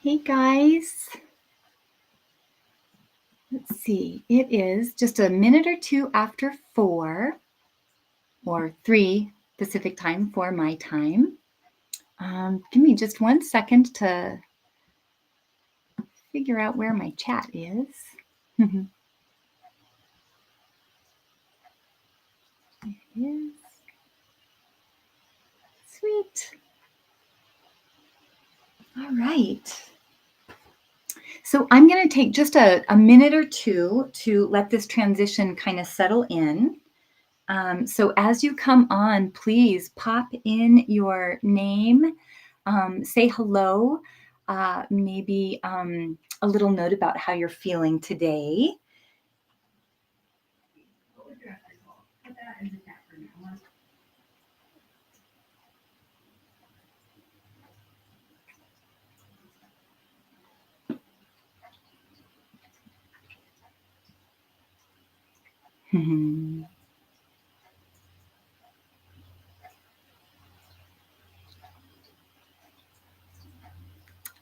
Hey guys, let's see, it is just a minute or two after 4 or 3 Pacific time for my time. Give me just 1 second to figure out where my chat is. It is. Sweet. All right. So I'm going to take just a minute or two to let this transition kind of settle in. So as you come on, please pop in your name, say hello, maybe a little note about how you're feeling today.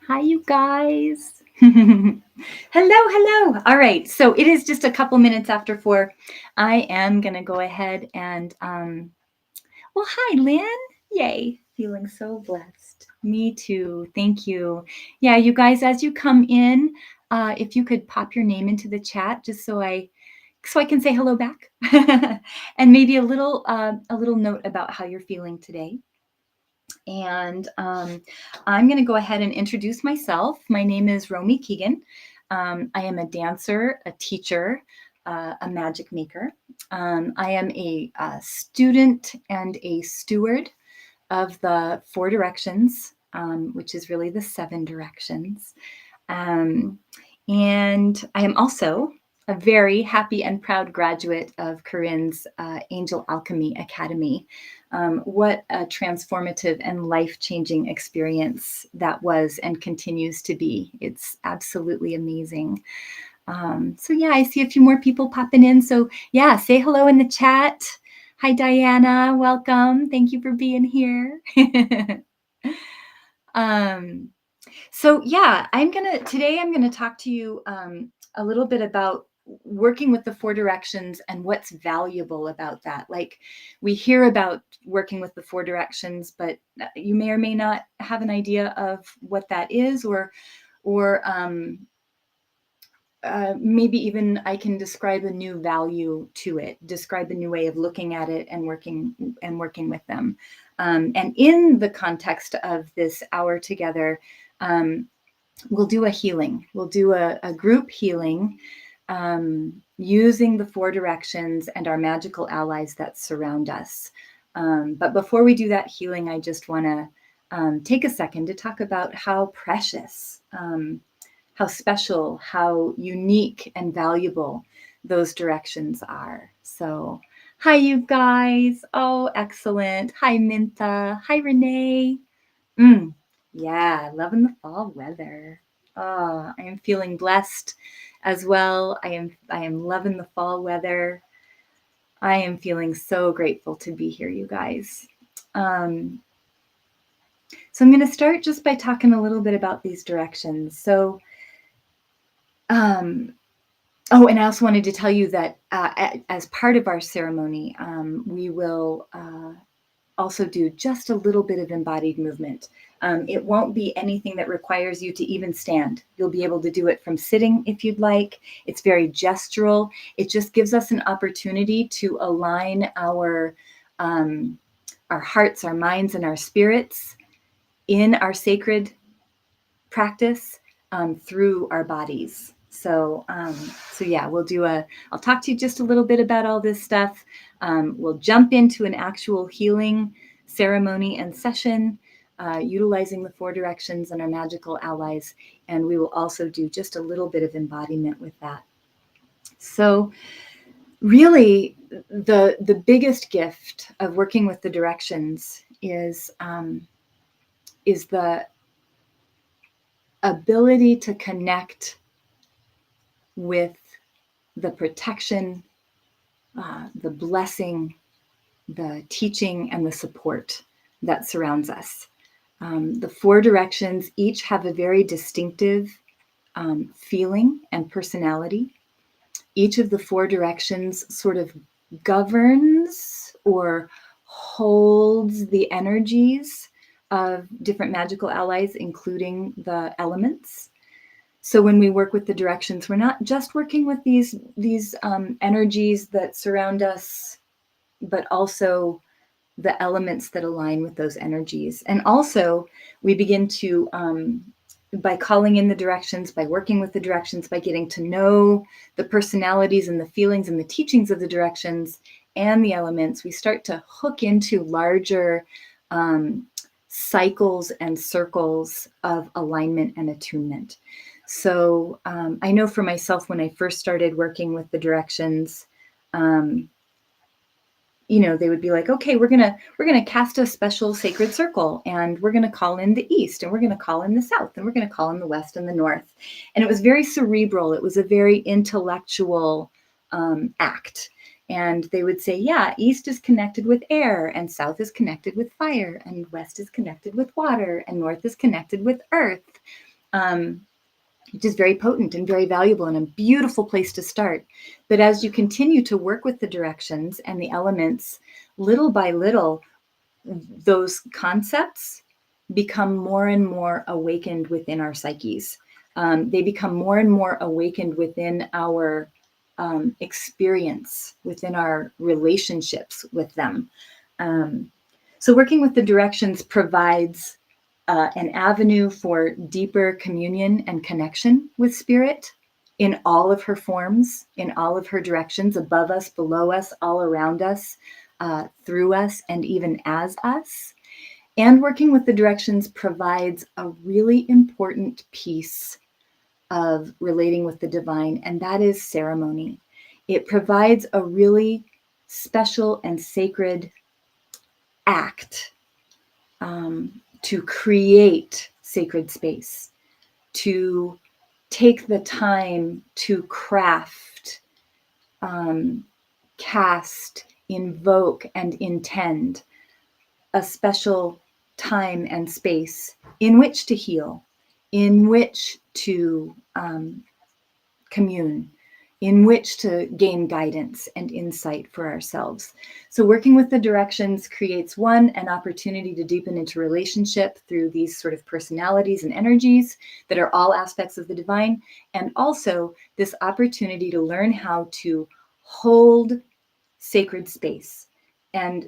Hi, you guys. Hello. All right. So it is just a couple minutes after 4. I am going to go ahead and, well, hi, Lynn. Yay. Feeling so blessed. Me too. Thank you. Yeah, you guys, as you come in, if you could pop your name into the chat just so I can say hello back and maybe a little note about how you're feeling today. And I'm going to go ahead and introduce myself. My name is Romy Keegan. I am a dancer, a teacher, a magic maker. I am a student and a steward of the 4 directions, which is really the 7 directions. And I am also a very happy and proud graduate of Corinne's Angel Alchemy Academy. What a transformative and life-changing experience that was and continues to be. It's absolutely amazing. So yeah, I see a few more people popping in. So yeah, say hello in the chat. Hi, Diana. Welcome. Thank you for being here. So yeah, today I'm gonna talk to you a little bit about working with the 4 directions and what's valuable about that. Like, we hear about working with the 4 directions, but you may or may not have an idea of what that is, or maybe even I can describe a new value to it, describe a new way of looking at it and working with them. And in the context of this hour together, we'll do a healing. We'll do a group healing using the 4 directions and our magical allies that surround us. But before we do that healing, I just want to take a second to talk about how precious, how special, how unique and valuable those directions are. So, hi, you guys. Oh, excellent. Hi, Minta. Hi, Renee. Yeah, loving the fall weather. Oh, I am feeling blessed as well. I am loving the fall weather. I am feeling so grateful to be here, you guys. So I'm going to start just by talking a little bit about these directions. So, and I also wanted to tell you that as part of our ceremony, we will also do just a little bit of embodied movement. It won't be anything that requires you to even stand. You'll be able to do it from sitting if you'd like. It's very gestural. It just gives us an opportunity to align our hearts, our minds, and our spirits in our sacred practice through our bodies. So yeah, I'll talk to you just a little bit about all this stuff. We'll jump into an actual healing ceremony and session, utilizing the 4 directions and our magical allies. And we will also do just a little bit of embodiment with that. So really, the biggest gift of working with the directions is the ability to connect with the protection, the blessing, the teaching, and the support that surrounds us. The 4 directions each have a very distinctive feeling and personality. Each of the 4 directions sort of governs or holds the energies of different magical allies, including the elements. So when we work with the directions, we're not just working with these energies that surround us, but also the elements that align with those energies. And also we begin to, by calling in the directions, by working with the directions, by getting to know the personalities and the feelings and the teachings of the directions and the elements, we start to hook into larger cycles and circles of alignment and attunement. So I know for myself, when I first started working with the directions, they would be like, okay, we're gonna cast a special sacred circle, and we're gonna call in the east, and we're gonna call in the south, and we're gonna call in the west and the north. And it was very cerebral. It was a very intellectual act. And they would say, yeah, east is connected with air, and south is connected with fire, and west is connected with water, and north is connected with earth. Which is very potent and very valuable and a beautiful place to start. But as you continue to work with the directions and the elements, little by little, those concepts become more and more awakened within our psyches. They become more and more awakened within our experience, within our relationships with them. So working with the directions provides an avenue for deeper communion and connection with spirit in all of her forms, in all of her directions, above us, below us, all around us, through us, and even as us. And working with the directions provides a really important piece of relating with the divine, and that is ceremony. It provides a really special and sacred act to create sacred space, to take the time to craft, cast, invoke, and intend a special time and space in which to heal, in which to commune, in which to gain guidance and insight for ourselves. So working with the directions creates, one, an opportunity to deepen into relationship through these sort of personalities and energies that are all aspects of the divine, and also this opportunity to learn how to hold sacred space. And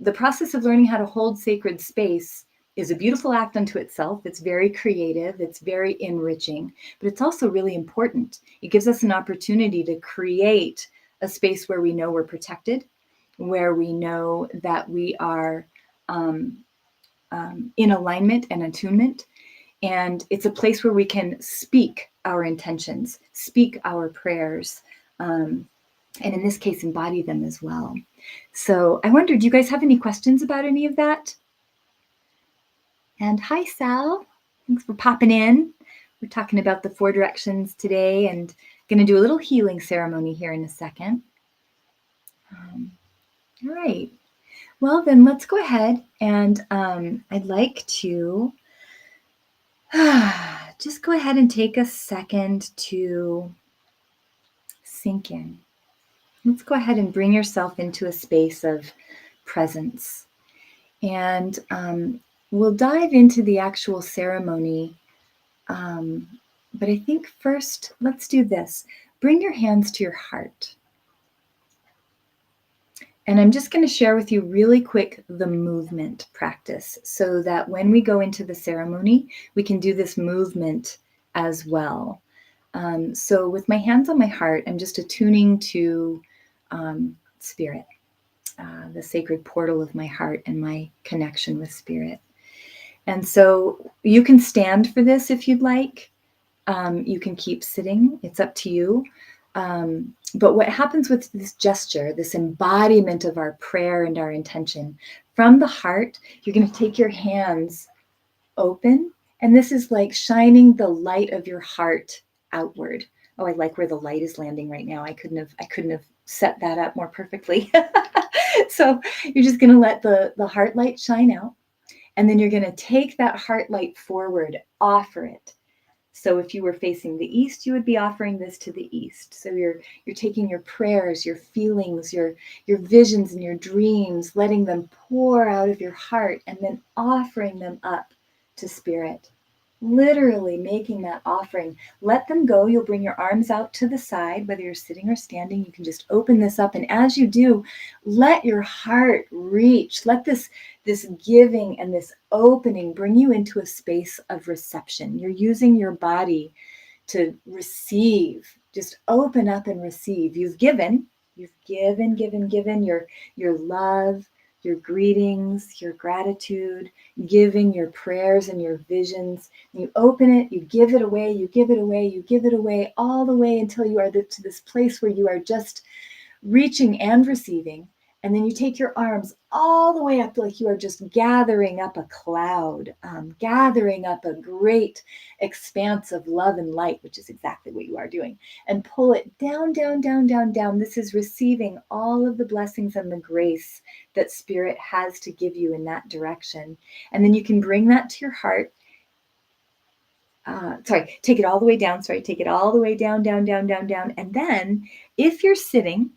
the process of learning how to hold sacred space is a beautiful act unto itself. It's very creative. It's very enriching, but it's also really important. It gives us an opportunity to create a space where we know we're protected, where we know that we are in alignment and attunement. And it's a place where we can speak our intentions, speak our prayers, and in this case, embody them as well. So I wonder, do you guys have any questions about any of that? And hi, Sal. Thanks for popping in. We're talking about the 4 directions today and going to do a little healing ceremony here in a second. All right. Well, then let's go ahead and I'd like to just go ahead and take a second to sink in. Let's go ahead and bring yourself into a space of presence. And we'll dive into the actual ceremony. But I think first, let's do this. Bring your hands to your heart. And I'm just going to share with you really quick the movement practice so that when we go into the ceremony, we can do this movement as well. So with my hands on my heart, I'm just attuning to spirit, the sacred portal of my heart and my connection with spirit. And so you can stand for this if you'd like. You can keep sitting. It's up to you. But what happens with this gesture, this embodiment of our prayer and our intention, from the heart, you're going to take your hands open. And this is like shining the light of your heart outward. Oh, I like where the light is landing right now. I couldn't have set that up more perfectly. So you're just going to let the heart light shine out. And then you're going to take that heart light forward, offer it. So if you were facing the east, you would be offering this to the east. So you're taking your prayers, your feelings, your visions and your dreams, letting them pour out of your heart and then offering them up to spirit. Literally making that offering. Let them go. You'll bring your arms out to the side, whether you're sitting or standing. You can just open this up. And as you do, let your heart reach. Let this giving and this opening bring you into a space of reception. You're using your body to receive. Just open up and receive. You've given your love, your greetings, your gratitude, giving your prayers and your visions. You open it, you give it away, you give it away, you give it away, all the way until you are to this place where you are just reaching and receiving. And then you take your arms all the way up like you are just gathering up a cloud, gathering up a great expanse of love and light, which is exactly what you are doing, and pull it down, down, down, down, down. This is receiving all of the blessings and the grace that Spirit has to give you in that direction. And then you can bring that to your heart. Take it all the way down. Take it all the way down, down, down, down, down. And then if you're sitting,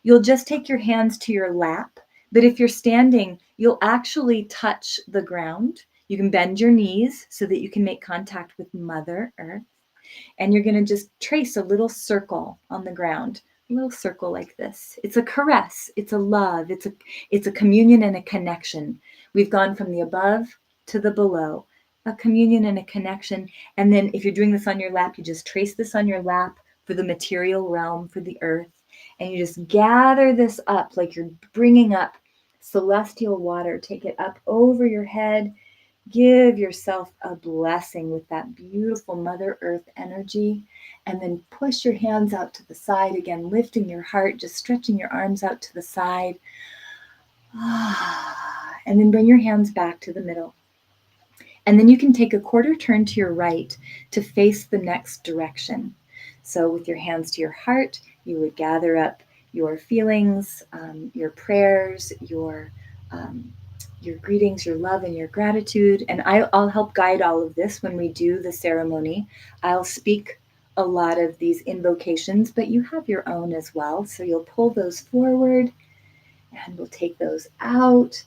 you'll just take your hands to your lap. But if you're standing, you'll actually touch the ground. You can bend your knees so that you can make contact with Mother Earth. And you're going to just trace a little circle on the ground, a little circle like this. It's a caress. It's a love. It's a communion and a connection. We've gone from the above to the below, a communion and a connection. And then if you're doing this on your lap, you just trace this on your lap for the material realm, for the earth. And you just gather this up like you're bringing up celestial water. Take it up over your head. Give yourself a blessing with that beautiful Mother Earth energy. And then push your hands out to the side again, lifting your heart, just stretching your arms out to the side. And then bring your hands back to the middle. And then you can take a quarter turn to your right to face the next direction. So with your hands to your heart, you would gather up your feelings, your prayers, your greetings, your love, and your gratitude. And I'll help guide all of this when we do the ceremony. I'll speak a lot of these invocations, but you have your own as well. So you'll pull those forward and we'll take those out.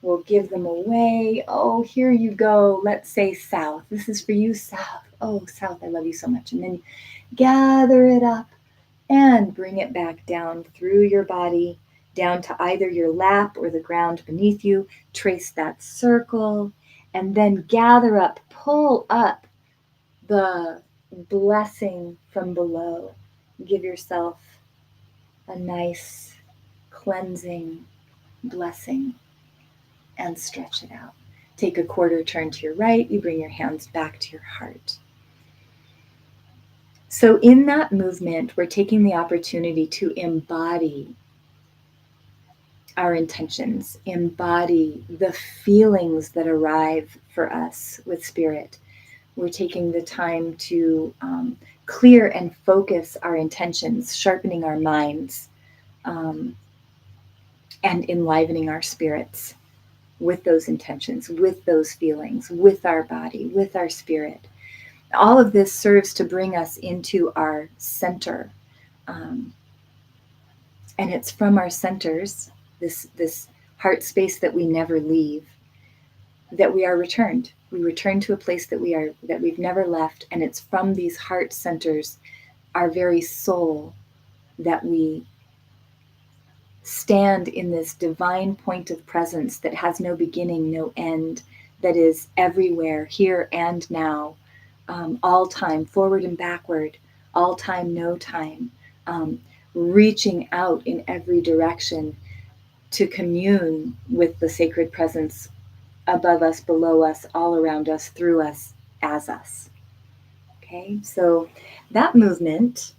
We'll give them away. Oh, here you go. Let's say south. This is for you, south. Oh, south, I love you so much. And then gather it up and bring it back down through your body, down to either your lap or the ground beneath you. Trace that circle and then gather up, pull up the blessing from below. Give yourself a nice cleansing blessing and stretch it out. Take a quarter turn to your right. You bring your hands back to your heart. So in that movement, we're taking the opportunity to embody our intentions, embody the feelings that arrive for us with Spirit. We're taking the time to clear and focus our intentions, sharpening our minds, and enlivening our spirits with those intentions, with those feelings, with our body, with our spirit. All of this serves to bring us into our center. And it's from our centers, this heart space that we never leave, that we are returned. We return to a place that we've never left. And it's from these heart centers, our very soul, that we stand in this divine point of presence that has no beginning, no end, that is everywhere, here and now, all time, forward and backward, all time, no time, reaching out in every direction to commune with the sacred presence above us, below us, all around us, through us, as us. Okay, so that movement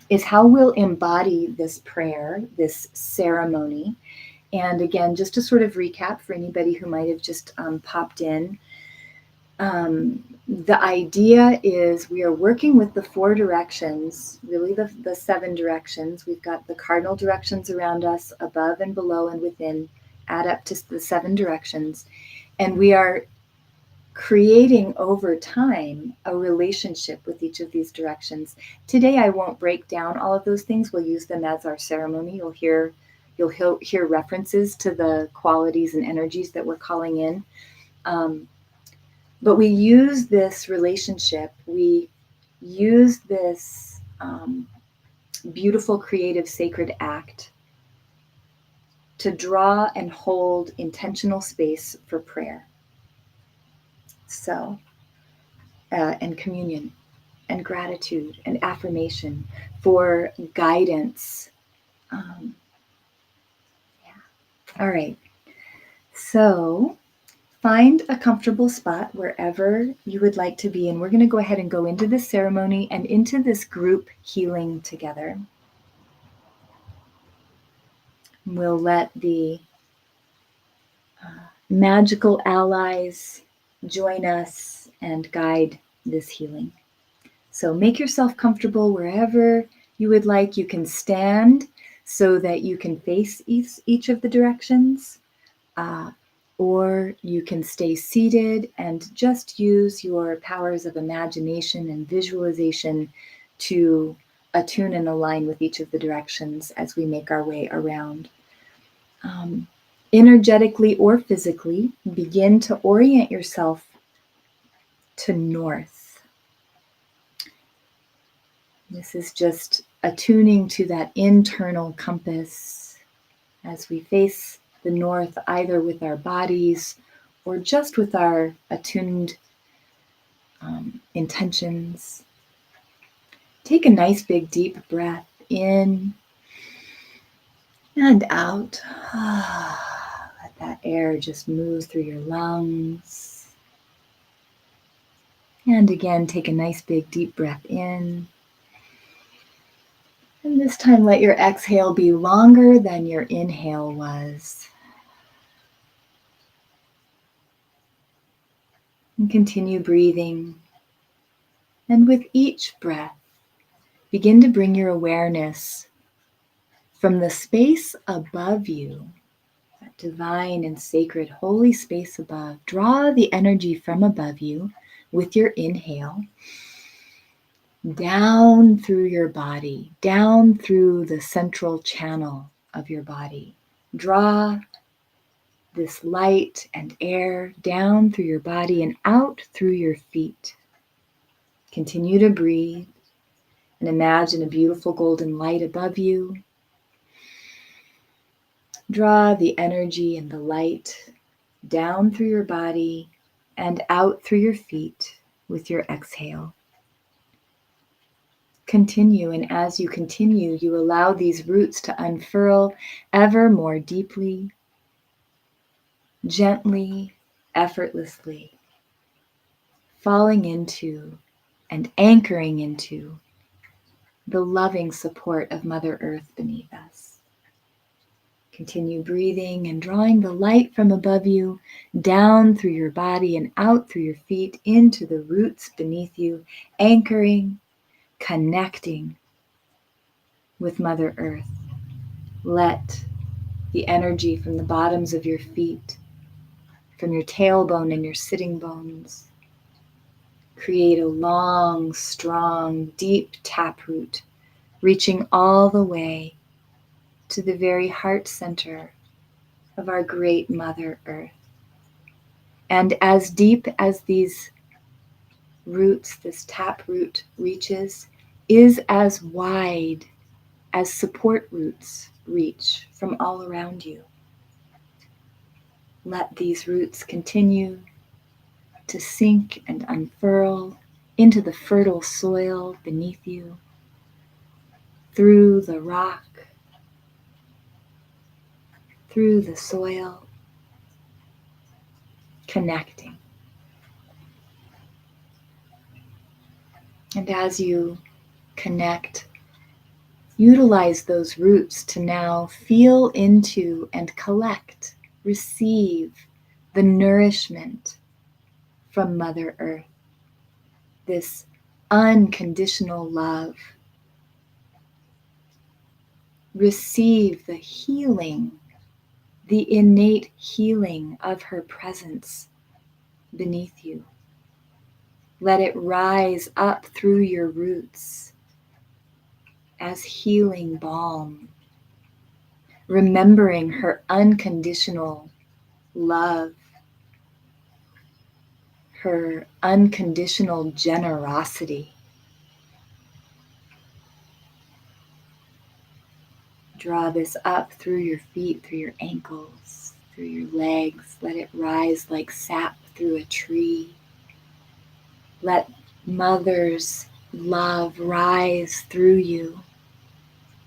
is how we'll embody this prayer, this ceremony. And again, just to sort of recap for anybody who might have just popped in, the idea is we are working with the 4 directions, really the 7 directions. We've got the cardinal directions around us, above and below and within, add up to the 7 directions. And we are creating over time a relationship with each of these directions. Today I won't break down all of those things. We'll use them as our ceremony. You'll hear references to the qualities and energies that we're calling in. But we use this relationship, we use this beautiful, creative, sacred act to draw and hold intentional space for prayer. So, and communion, and gratitude, and affirmation, for guidance. All right. So, find a comfortable spot wherever you would like to be, and we're going to go ahead and go into this ceremony and into this group healing together. We'll let the magical allies join us and guide this healing. So make yourself comfortable wherever you would like. You can stand so that you can face each of the directions, or you can stay seated and just use your powers of imagination and visualization to attune and align with each of the directions as we make our way around. Energetically or physically, begin to orient yourself to north. This is just attuning to that internal compass as we face the north, either with our bodies or just with our attuned intentions. Take a nice big deep breath in and out. Let that air just move through your lungs. And again, take a nice big deep breath in. And this time, let your exhale be longer than your inhale was. And continue breathing. And with each breath, begin to bring your awareness from the space above you, that divine and sacred holy space above. Draw the energy from above you with your inhale down through your body, down through the central channel of your body. Draw this light and air down through your body and out through your feet. Continue to breathe and imagine a beautiful golden light above you. Draw the energy and the light down through your body and out through your feet with your exhale. Continue, and as you continue, you allow these roots to unfurl ever more deeply, gently, effortlessly, falling into and anchoring into the loving support of Mother Earth beneath us. Continue breathing and drawing the light from above you down through your body and out through your feet into the roots beneath you, anchoring, connecting with Mother Earth. Let the energy from the bottoms of your feet, from your tailbone and your sitting bones, create a long, strong, deep taproot, reaching all the way to the very heart center of our great Mother Earth. And as deep as these roots, this taproot reaches, is as wide as support roots reach from all around you. Let these roots continue to sink and unfurl into the fertile soil beneath you, through the rock, through the soil, connecting. And as you connect, utilize those roots to now feel into and collect, receive the nourishment from Mother Earth, this unconditional love. Receive the healing, the innate healing of her presence beneath you. Let it rise up through your roots as healing balm, remembering her unconditional love, her unconditional generosity. Draw this up through your feet, through your ankles, through your legs. Let it rise like sap through a tree. Let Mother's love rise through you,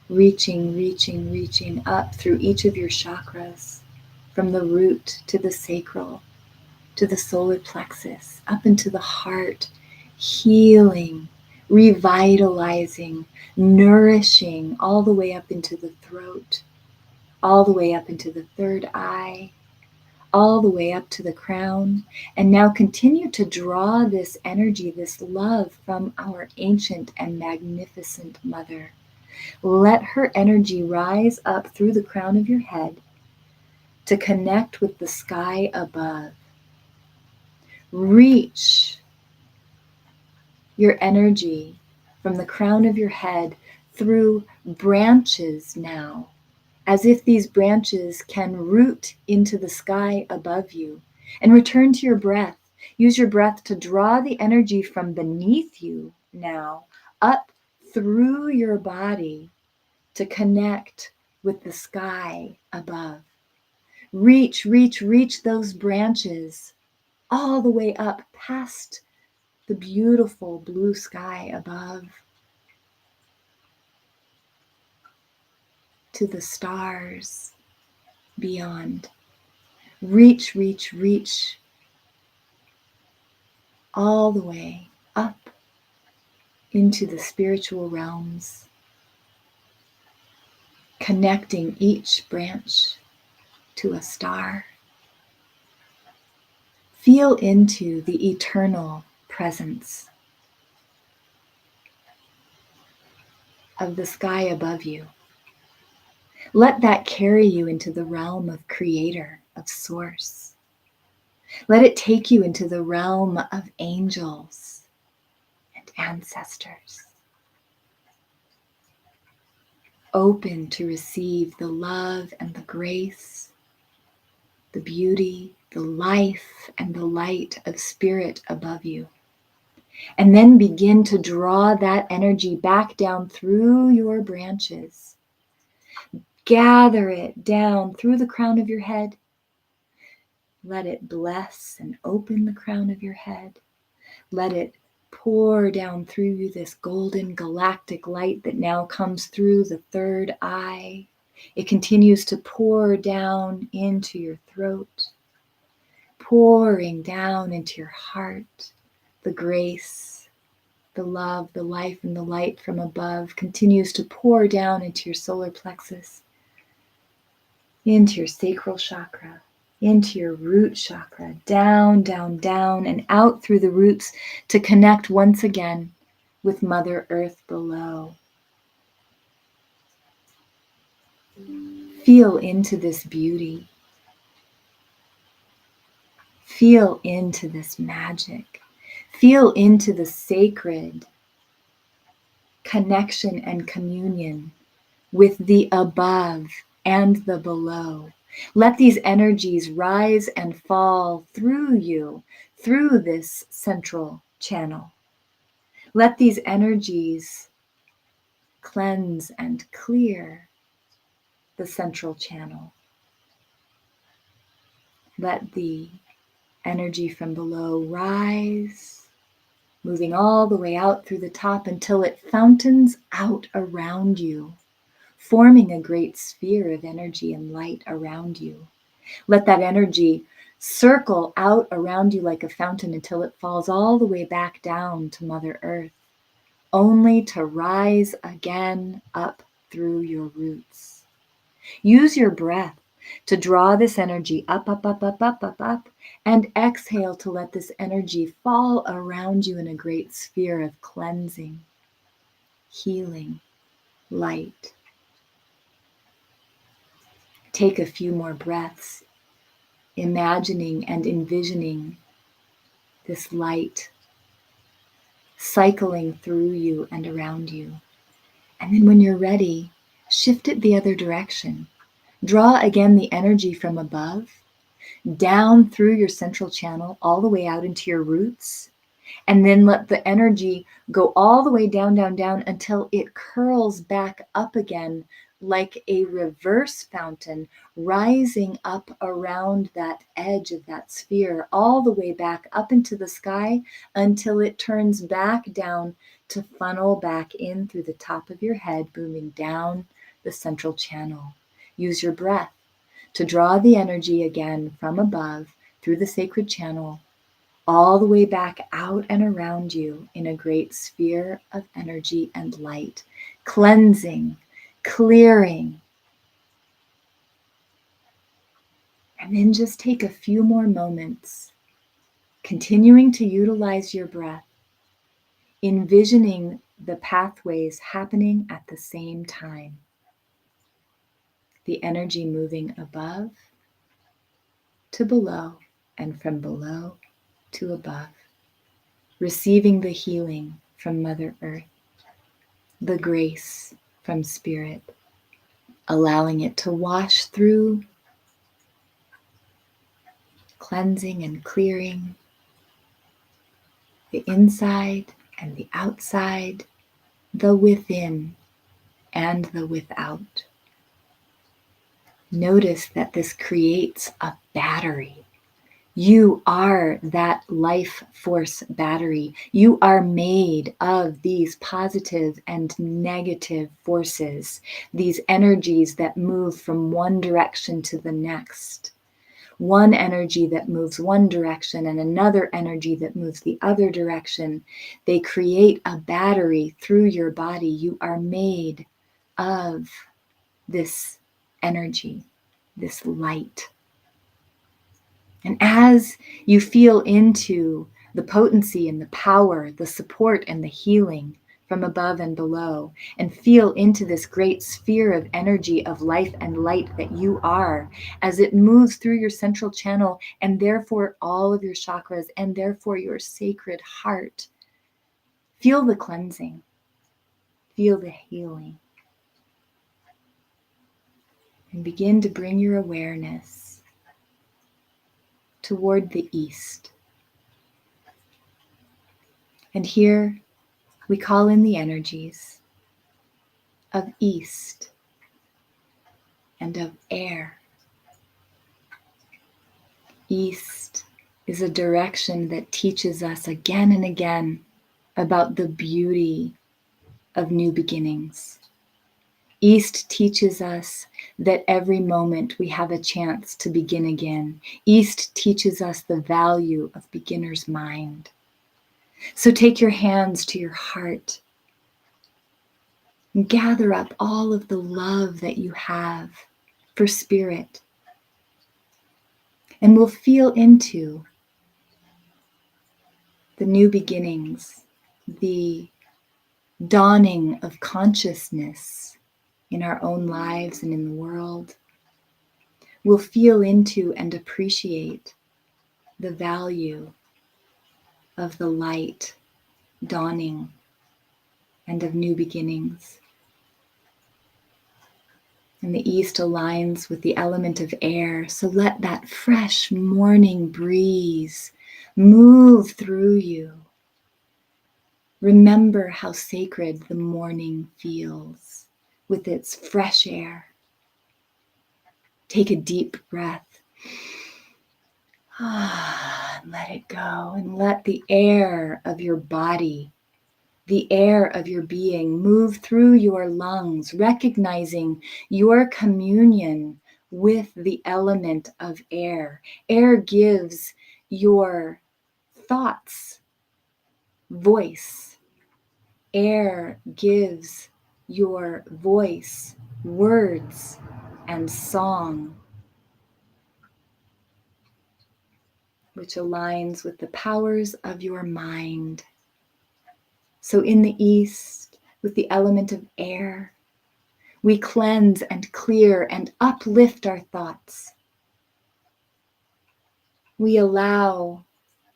reaching, reaching, reaching up through each of your chakras, from the root to the sacral, to the solar plexus, up into the heart, healing, revitalizing, nourishing, all the way up into the throat, all the way up into the third eye, all the way up to the crown. And now continue to draw this energy, this love from our ancient and magnificent Mother. Let her energy rise up through the crown of your head to connect with the sky above. Reach your energy from the crown of your head through branches now, as if these branches can root into the sky above you, and return to your breath. Use your breath to draw the energy from beneath you now up through your body to connect with the sky above. Reach, reach, reach those branches all the way up past the beautiful blue sky above to the stars beyond. Reach, reach, reach all the way up into the spiritual realms, connecting each branch to a star. Feel into the eternal presence of the sky above you. Let that carry you into the realm of Creator, of Source. Let it take you into the realm of angels and ancestors. Open to receive the love and the grace, the beauty, the life, and the light of Spirit above you. And then begin to draw that energy back down through your branches. Gather it down through the crown of your head. Let it bless and open the crown of your head. Let it pour down through you this golden galactic light that now comes through the third eye. It continues to pour down into your throat, pouring down into your heart. The grace, the love, the life, and the light from above continues to pour down into your solar plexus, into your sacral chakra, into your root chakra, down, down, down, and out through the roots to connect once again with Mother Earth below. Feel into this beauty. Feel into this magic. Feel into the sacred connection and communion with the above and the below. Let these energies rise and fall through you, through this central channel. Let these energies cleanse and clear the central channel. Let the energy from below rise, moving all the way out through the top until it fountains out around you, forming a great sphere of energy and light around you. Let that energy circle out around you like a fountain until it falls all the way back down to Mother Earth, only to rise again up through your roots. Use your breath to draw this energy up, up, up, up, up, up, up, and exhale to let this energy fall around you in a great sphere of cleansing, healing, light. Take a few more breaths, imagining and envisioning this light cycling through you and around you. And then when you're ready, shift it the other direction. Draw again the energy from above, down through your central channel, all the way out into your roots. And then let the energy go all the way down, down, down until it curls back up again like a reverse fountain, rising up around that edge of that sphere, all the way back up into the sky until it turns back down to funnel back in through the top of your head, booming down the central channel. Use your breath to draw the energy again from above through the sacred channel, all the way back out and around you in a great sphere of energy and light, cleansing, clearing. And then just take a few more moments, continuing to utilize your breath, envisioning the pathways happening at the same time. The energy moving above to below and from below to above, receiving the healing from Mother Earth, the grace from Spirit, allowing it to wash through, cleansing and clearing the inside and the outside, the within and the without. Notice that this creates a battery. You are that life force battery. You are made of these positive and negative forces, these energies that move from one direction to the next. One energy that moves one direction and another energy that moves the other direction. They create a battery through your body. You are made of this energy, this light. And as you feel into the potency and the power, the support and the healing from above and below, and feel into this great sphere of energy of life and light that you are, as it moves through your central channel and therefore all of your chakras and therefore your sacred heart, feel the cleansing, feel the healing, and begin to bring your awareness toward the east. And here we call in the energies of east and of air. East is a direction that teaches us again and again about the beauty of new beginnings. East teaches us that every moment we have a chance to begin again. East teaches us the value of beginner's mind. So take your hands to your heart and gather up all of the love that you have for Spirit. And we'll feel into the new beginnings, the dawning of consciousness in our own lives and in the world. We'll feel into and appreciate the value of the light dawning and of new beginnings. And the east aligns with the element of air, so let that fresh morning breeze move through you. Remember how sacred the morning feels with its fresh air. Take a deep breath. And let it go, and let the air of your body, the air of your being move through your lungs, recognizing your communion with the element of air. Air gives your thoughts voice. Air gives your voice words and song, which aligns with the powers of your mind. So in the east, with the element of air, we cleanse and clear and uplift our thoughts. We allow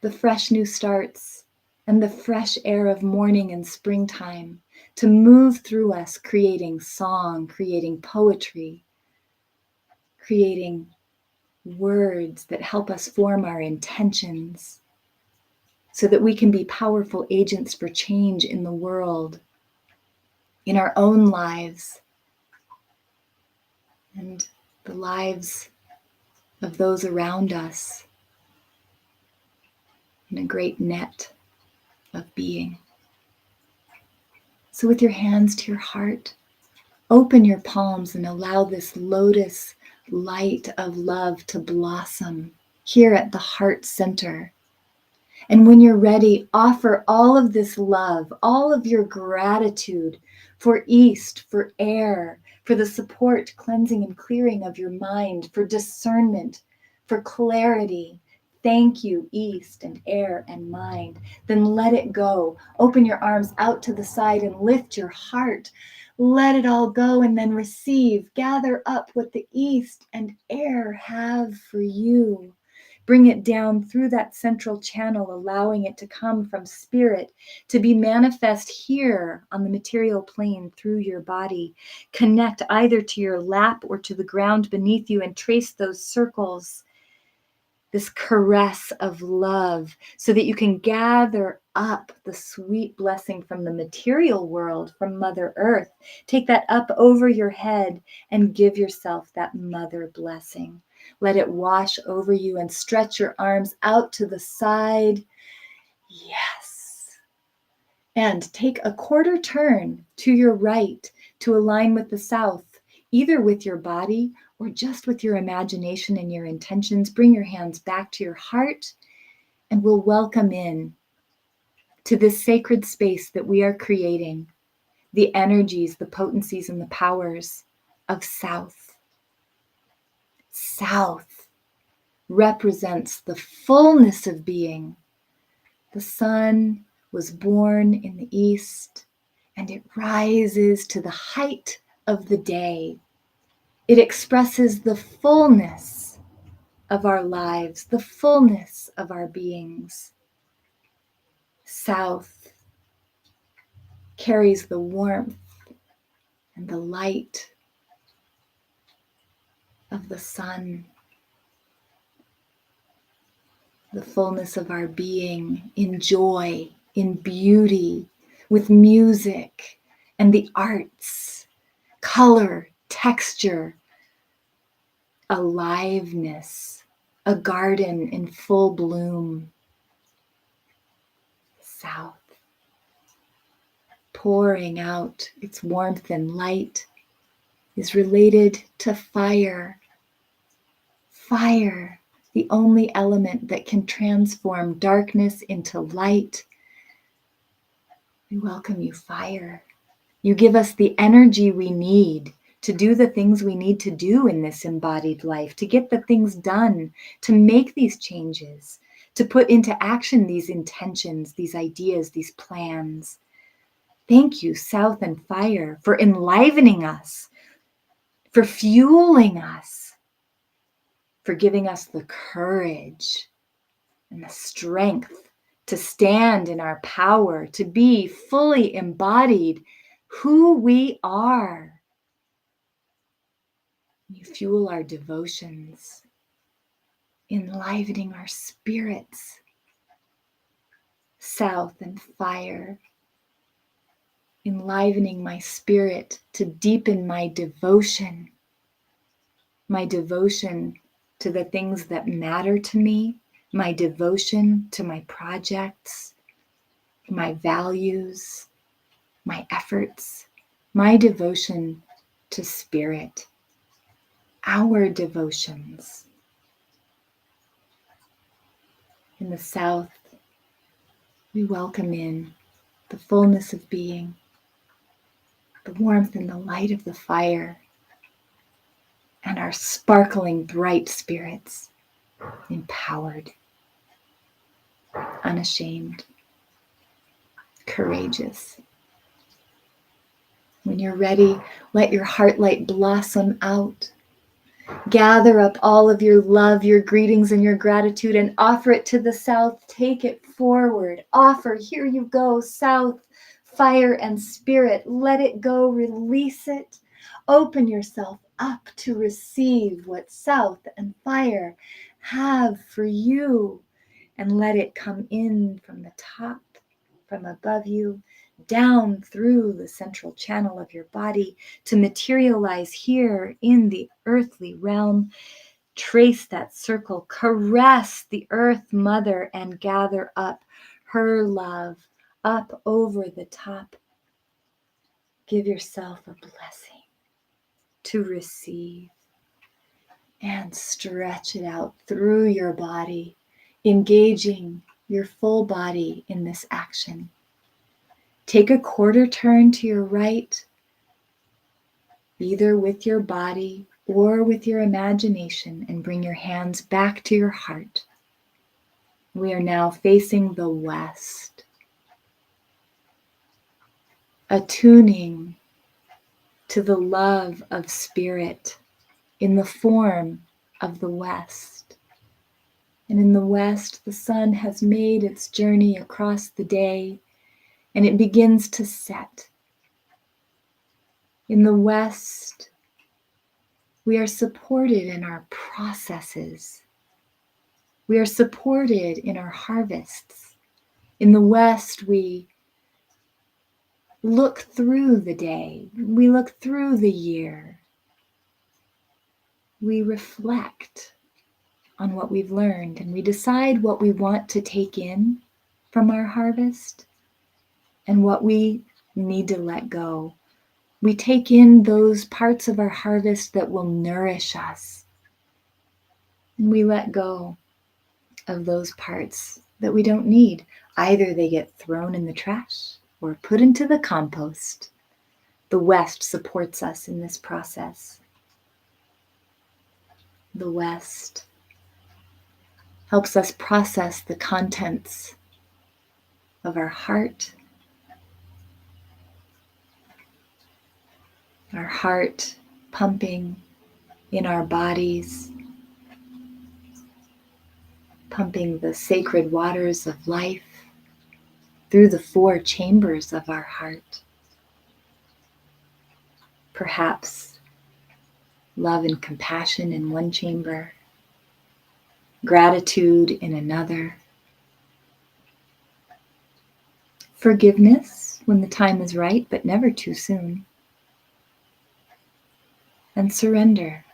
the fresh new starts, and the fresh air of morning and springtime to move through us, creating song, creating poetry, creating words that help us form our intentions so that we can be powerful agents for change in the world, in our own lives, and the lives of those around us in a great net of being. So with your hands to your heart, open your palms and allow this lotus light of love to blossom here at the heart center. And when you're ready, offer all of this love, all of your gratitude for East, for air, for the support, cleansing, and clearing of your mind, for discernment, for clarity. Thank you, East and air and mind. Then let it go. Open your arms out to the side and lift your heart. Let it all go and then receive. Gather up what the East and air have for you. Bring it down through that central channel, allowing it to come from spirit, to be manifest here on the material plane through your body. Connect either to your lap or to the ground beneath you and trace those circles, this caress of love, so that you can gather up the sweet blessing from the material world, from Mother Earth. Take that up over your head and give yourself that mother blessing. Let it wash over you and stretch your arms out to the side. Yes. And take a quarter turn to your right to align with the south, either with your body or just with your imagination and your intentions. Bring your hands back to your heart and we'll welcome in to this sacred space that we are creating, the energies, the potencies, and the powers of South. South represents the fullness of being. The sun was born in the east, and it rises to the height of the day. It expresses the fullness of our lives, the fullness of our beings. South carries the warmth and the light of the sun, the fullness of our being in joy, in beauty, with music and the arts, color, texture, aliveness, a garden in full bloom. South, pouring out its warmth and light, is related to fire. Fire, the only element that can transform darkness into light. We welcome you, fire. You give us the energy we need to do the things we need to do in this embodied life, to get the things done, to make these changes, to put into action these intentions, these ideas, these plans. Thank you, South and Fire, for enlivening us, for fueling us, for giving us the courage and the strength to stand in our power, to be fully embodied who we are. You fuel our devotions, enlivening our spirits. South and Fire, enlivening my spirit to deepen my devotion to the things that matter to me, my devotion to my projects, my values, my efforts, my devotion to spirit, our devotions. In the South, we welcome in the fullness of being, the warmth and the light of the fire, and our sparkling bright spirits, empowered, unashamed, courageous. When you're ready, let your heart light blossom out. Gather up all of your love, your greetings, and your gratitude and offer it to the south. Take it forward. Offer. Here you go, south, fire and spirit. Let it go. Release it. Open yourself up to receive what south and fire have for you. And let it come in from the top, from above you, down through the central channel of your body to materialize here in the earthly realm. Trace that circle, caress the earth mother, and gather up her love up over the top. Give yourself a blessing to receive and stretch it out through your body, engaging your full body in this action. Take a quarter turn to your right, either with your body or with your imagination, and bring your hands back to your heart. We are now facing the west, attuning to the love of spirit in the form of the west. And in the west, the sun has made its journey across the day, and it begins to set. In the west, we are supported in our processes. We are supported in our harvests. In the west, we look through the day. We look through the year. We reflect on what we've learned, and we decide what we want to take in from our harvest and what we need to let go. We take in those parts of our harvest that will nourish us, and we let go of those parts that we don't need. Either they get thrown in the trash or put into the compost. The West supports us in this process. The West helps us process the contents of our heart pumping in our bodies, pumping the sacred waters of life through the 4 chambers of our heart. Perhaps love and compassion in one chamber, gratitude in another, forgiveness when the time is right, but never too soon, and surrender.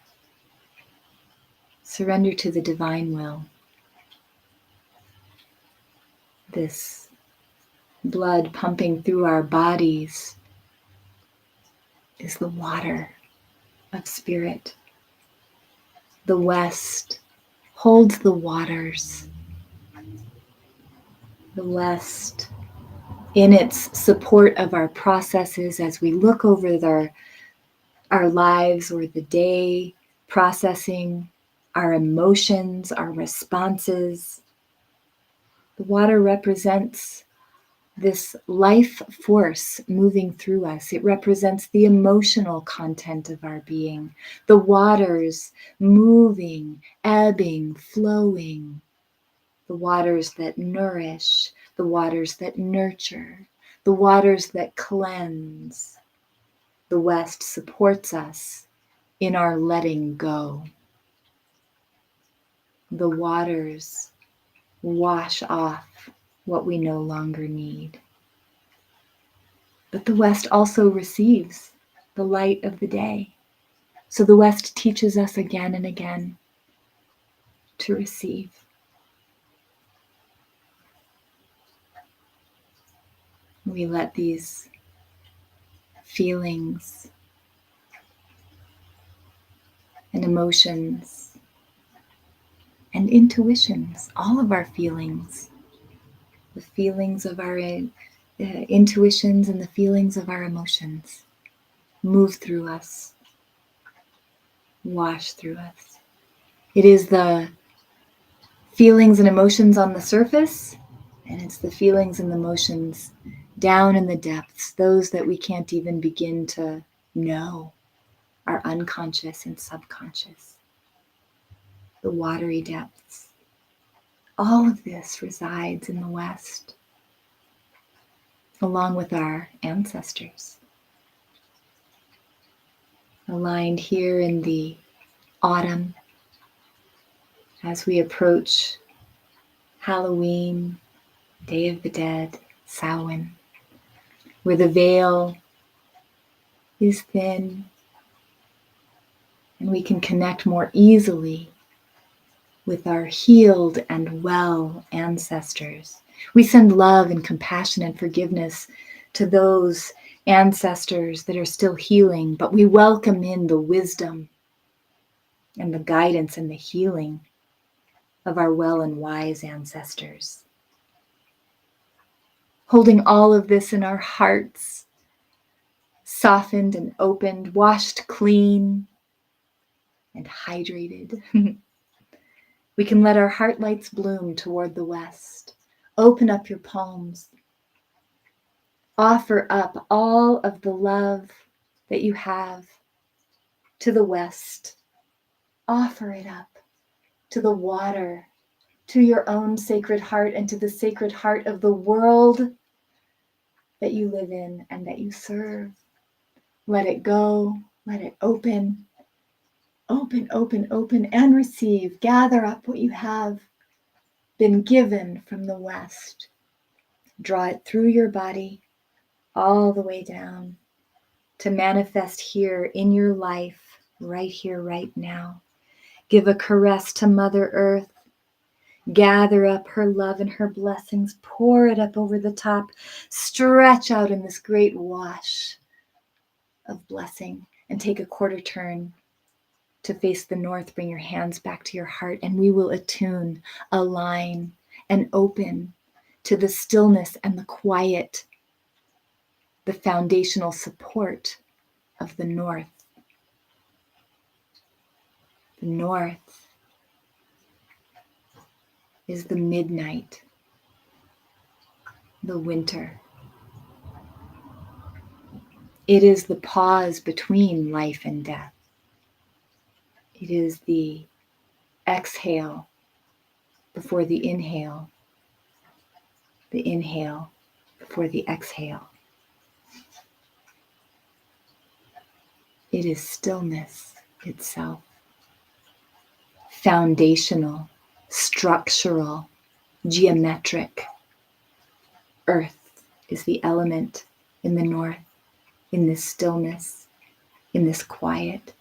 Surrender to the divine will. This blood pumping through our bodies is the water of spirit. The West holds the waters. The West, in its support of our processes as we look over our lives or the day, processing our emotions, our responses. The water represents this life force moving through us. It represents the emotional content of our being. The waters moving, ebbing, flowing. The waters that nourish, the waters that nurture, the waters that cleanse. The West supports us in our letting go. The waters wash off what we no longer need. But the West also receives the light of the day. So the West teaches us again and again to receive. We let these feelings and emotions and intuitions, all of our feelings, the feelings of our intuitions and the feelings of our emotions, move through us, wash through us. It is the feelings and emotions on the surface, and it's the feelings and emotions down in the depths, those that we can't even begin to know, are unconscious and subconscious. the watery depths. All of this resides in the West, along with our ancestors, aligned here in the autumn as we approach Halloween, Day of the Dead, Samhain, where the veil is thin and we can connect more easily with our healed and well ancestors. We send love and compassion and forgiveness to those ancestors that are still healing, but we welcome in the wisdom and the guidance and the healing of our well and wise ancestors. Holding all of this in our hearts, softened and opened, washed clean and hydrated. We can let our heart lights bloom toward the West. Open up your palms. Offer up all of the love that you have to the West. Offer it up to the water, to your own sacred heart, and to the sacred heart of the world that you live in and that you serve. Let it go. Let it open. Open, open, open, and receive. Gather up what you have been given from the West. Draw it through your body all the way down to manifest here in your life, right here, right now. Give a caress to Mother Earth. Gather up her love and her blessings. Pour it up over the top. Stretch out in this great wash of blessing and take a quarter turn to face the north. Bring your hands back to your heart and we will attune, align, and open to the stillness and the quiet, the foundational support of the north. The north is the midnight, the winter. It is the pause between life and death. It is the exhale before the inhale before the exhale. It is stillness itself. Foundational, structural, geometric. Earth is the element in the north, in this stillness, in this quiet.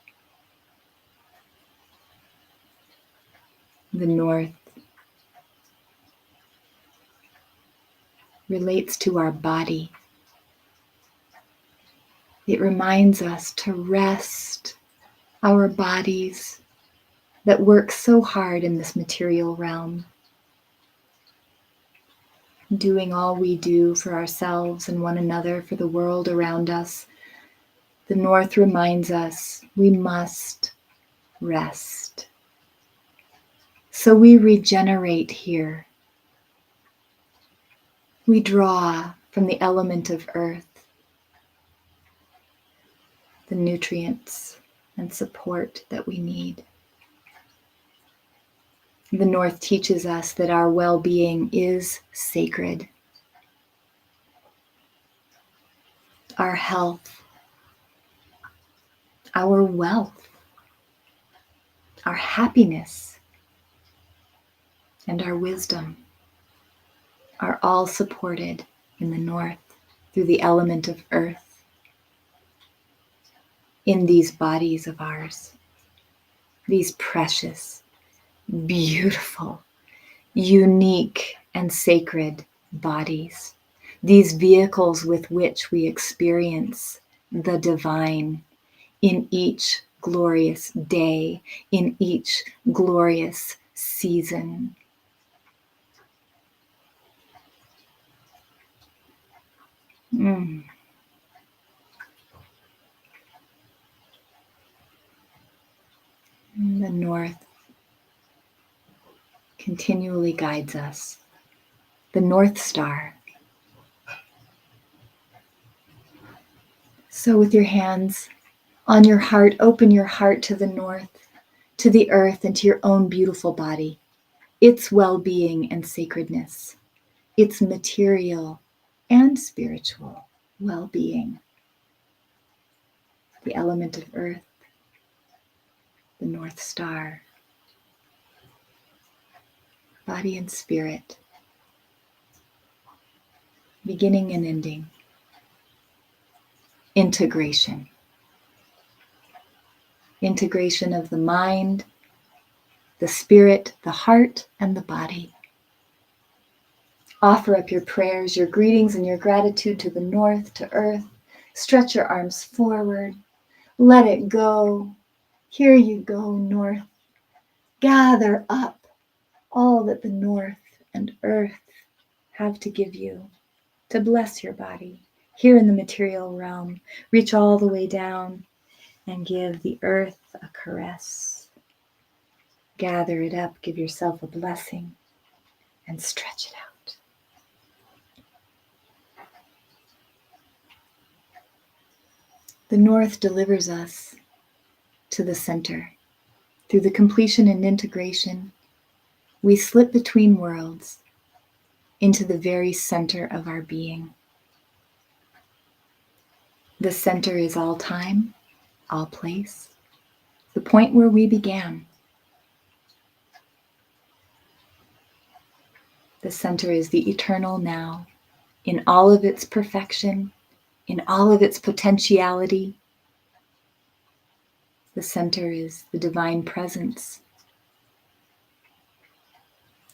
The north relates to our body. It reminds us to rest our bodies that work so hard in this material realm, doing all we do for ourselves and one another, for the world around us. The north reminds us we must rest. So we regenerate here. We draw from the element of earth the nutrients and support that we need. The north teaches us that our well-being is sacred. Our health, our wealth, our happiness, and our wisdom are all supported in the north through the element of earth in these bodies of ours, these precious, beautiful, unique, and sacred bodies, these vehicles with which we experience the divine in each glorious day, in each glorious season. The north continually guides us. The North Star. So with your hands on your heart, open your heart to the north, to the earth and to your own beautiful body, its well-being and sacredness, its material and spiritual well-being. The element of earth, the North Star, body and spirit, beginning and ending, integration. Integration of the mind, the spirit, the heart, and the body. Offer up your prayers, your greetings, and your gratitude to the north, to earth. Stretch your arms forward. Let it go. Here you go, north. Gather up all that the north and earth have to give you to bless your body. Here in the material realm, reach all the way down and give the earth a caress. Gather it up, give yourself a blessing, and stretch it out. The north delivers us to the center. Through the completion and integration, we slip between worlds into the very center of our being. The center is all time, all place, the point where we began. The center is the eternal now, in all of its perfection, in all of its potentiality. The center is the divine presence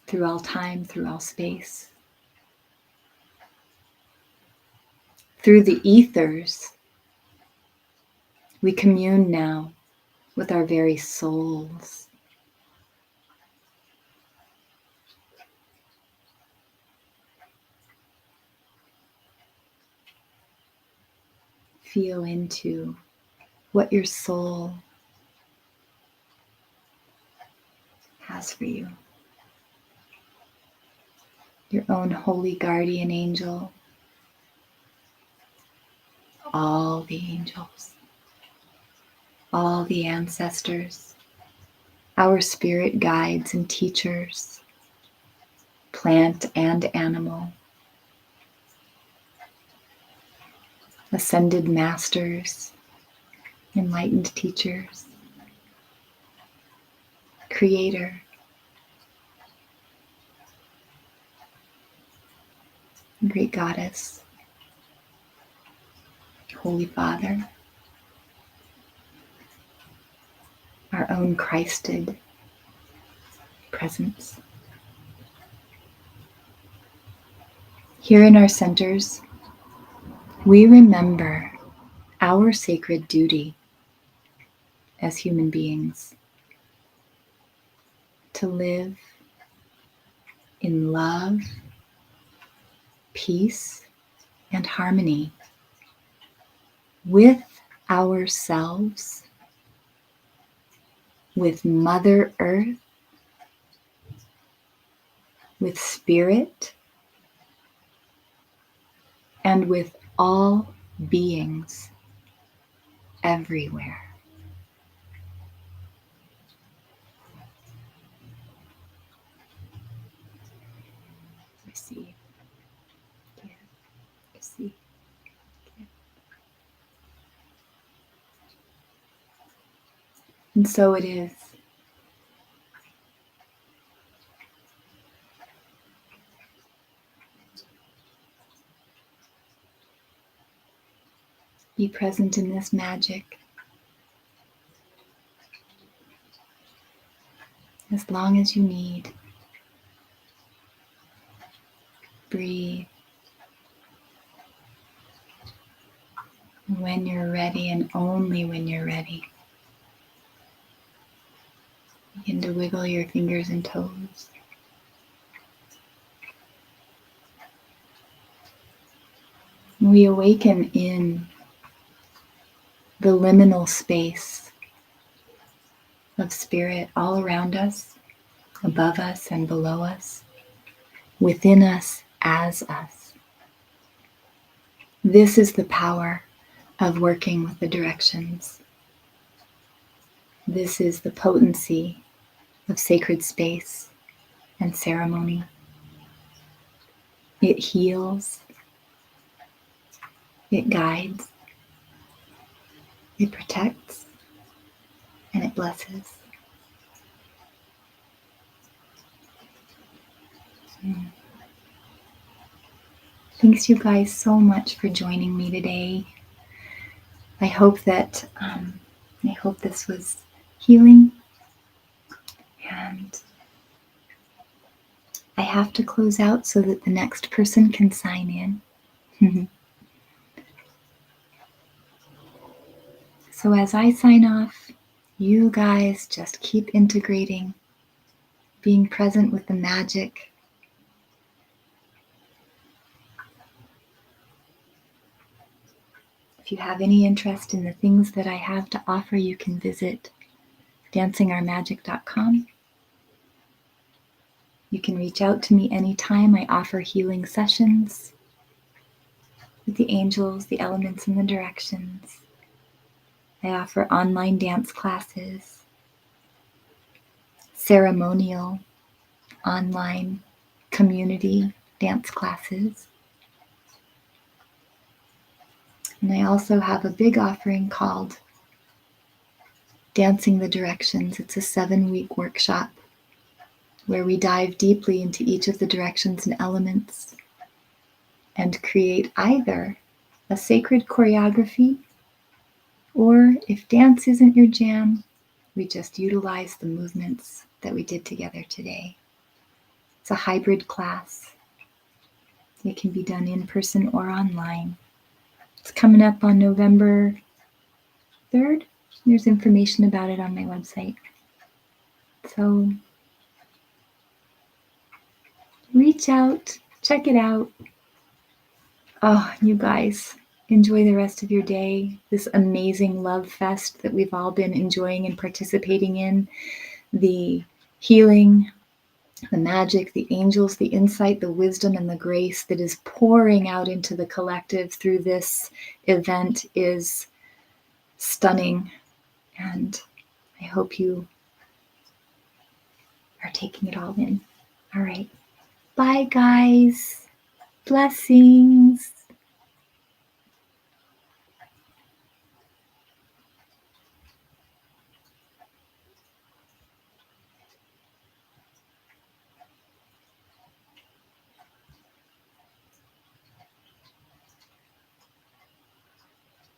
through all time, through all space. Through the ethers, we commune now with our very souls. Feel into what your soul has for you. Your own holy guardian angel, all the angels, all the ancestors, our spirit guides and teachers, plant and animal, ascended masters, enlightened teachers, creator, great goddess, Holy Father, our own Christed presence. Here in our centers, we remember our sacred duty as human beings to live in love, peace, and harmony with ourselves, with Mother Earth, with Spirit, and with all beings everywhere. Receive, give, receive, give. And so it is. Be present in this magic as long as you need. Breathe. When you're ready, and only when you're ready, begin to wiggle your fingers and toes. We awaken in the liminal space of spirit all around us, above us and below us, within us, as us. This is the power of working with the directions. This is the potency of sacred space and ceremony. It heals, it guides, it protects, and it blesses. Thanks you guys so much for joining me today. I hope that this was healing, and I have to close out so that the next person can sign in. So as I sign off, you guys just keep integrating, being present with the magic. If you have any interest in the things that I have to offer, you can visit dancingourmagic.com. You can reach out to me anytime. I offer healing sessions with the angels, the elements, and the directions. I offer online dance classes, ceremonial online community dance classes. And I also have a big offering called Dancing the Directions. It's a 7-week workshop where we dive deeply into each of the directions and elements and create either a sacred choreography, or if dance isn't your jam, we just utilize the movements that we did together today. It's a hybrid class. It can be done in person or online. It's coming up on November 3rd. There's information about it on my website. So reach out, check it out. Oh, you guys, enjoy the rest of your day. This amazing love fest that we've all been enjoying and participating in. The healing, the magic, the angels, the insight, the wisdom, and the grace that is pouring out into the collective through this event is stunning. And I hope you are taking it all in. All right. Bye, guys. Blessings.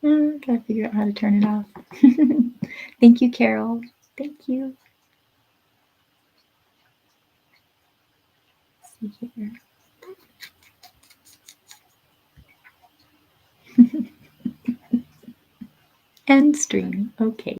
Gotta figure out how to turn it off. Thank you, Carol. Thank you. Let's see here. End stream. Okay.